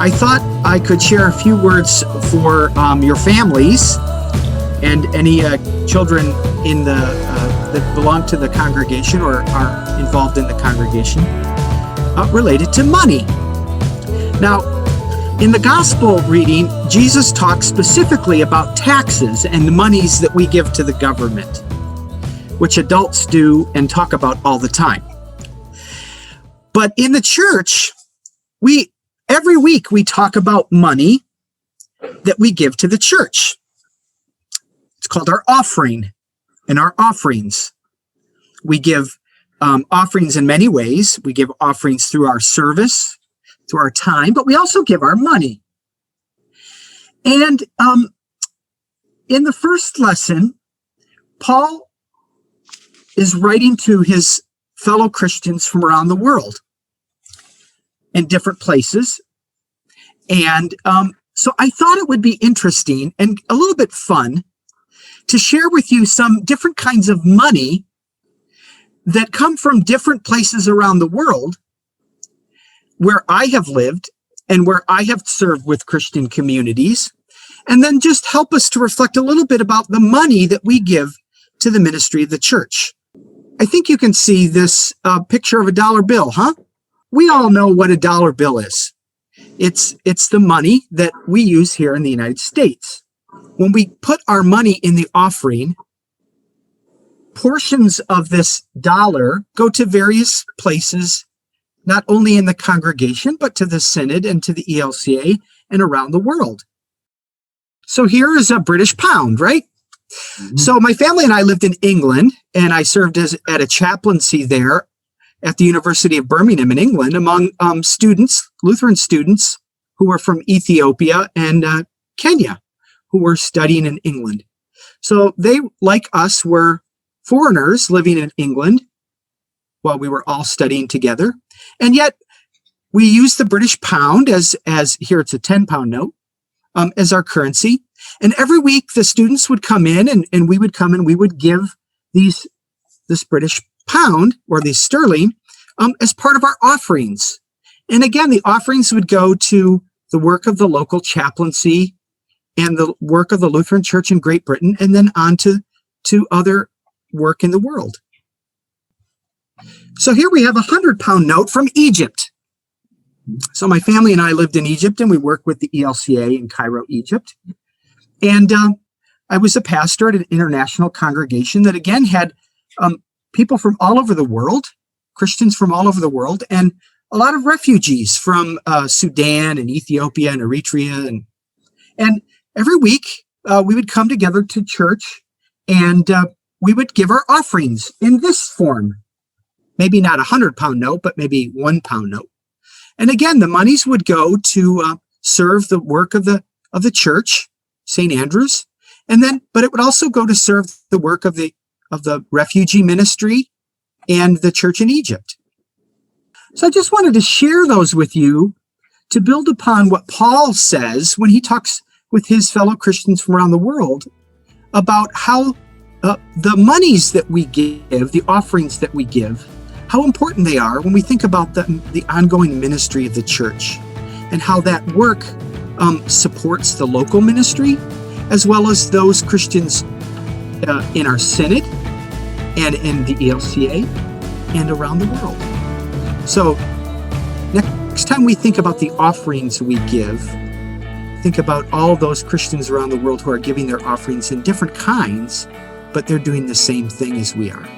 I thought I could share a few words for your families and any children in that belong to the congregation or are involved in the congregation related to money. Now, in the gospel reading, Jesus talks specifically about taxes and the monies that we give to the government, which adults do and talk about all the time. But in the church, every week we talk about money that we give to the church. It's called our offering and our offerings. We give offerings in many ways. We give offerings through our service, through our time, but we also give our money. And in the first lesson, Paul is writing to his fellow Christians from around the world in different places. And so I thought it would be interesting and a little bit fun to share with you some different kinds of money that come from different places around the world where I have lived and where I have served with Christian communities, and then just help us to reflect a little bit about the money that we give to the ministry of the church. I think you can see this picture of a dollar bill, huh? We all know what a dollar bill is. It's the money that we use here in the United States. When we put our money in the offering, portions of this dollar go to various places, not only in the congregation, but to the Synod and to the ELCA and around the world. So here is a British pound, right? Mm-hmm. So my family and I lived in England, and I served at a chaplaincy there at the University of Birmingham in England among students, Lutheran students who were from Ethiopia and Kenya, who were studying in England. So they, like us, were foreigners living in England while we were all studying together. And yet we use the British pound as here it's a 10-pound note, as our currency. And every week the students would come in and we would come and we would give this British pound or the sterling as part of our offerings. And again, the offerings would go to the work of the local chaplaincy and the work of the Lutheran Church in Great Britain, and then on to other work in the world. So here we have a 100-pound note from Egypt. So my family and I lived in Egypt, and we worked with the ELCA in Cairo, Egypt. And I was a pastor at an international congregation that, again, had people from all over the world, Christians from all over the world, and a lot of refugees from Sudan and Ethiopia and Eritrea. And every week we would come together to church, and we would give our offerings in this form. Maybe not a 100-pound note, but maybe 1-pound note. And again, the monies would go to serve the work of the church, St. Andrew's, but it would also go to serve the work of the refugee ministry and the church in Egypt. So I just wanted to share those with you to build upon what Paul says when he talks with his fellow Christians from around the world about how the monies that we give, the offerings that we give, how important they are when we think about the ongoing ministry of the church and how that work supports the local ministry as well as those Christians in our Synod and in the ELCA and around the world. So next time we think about the offerings we give, think about all those Christians around the world who are giving their offerings in different kinds, but they're doing the same thing as we are.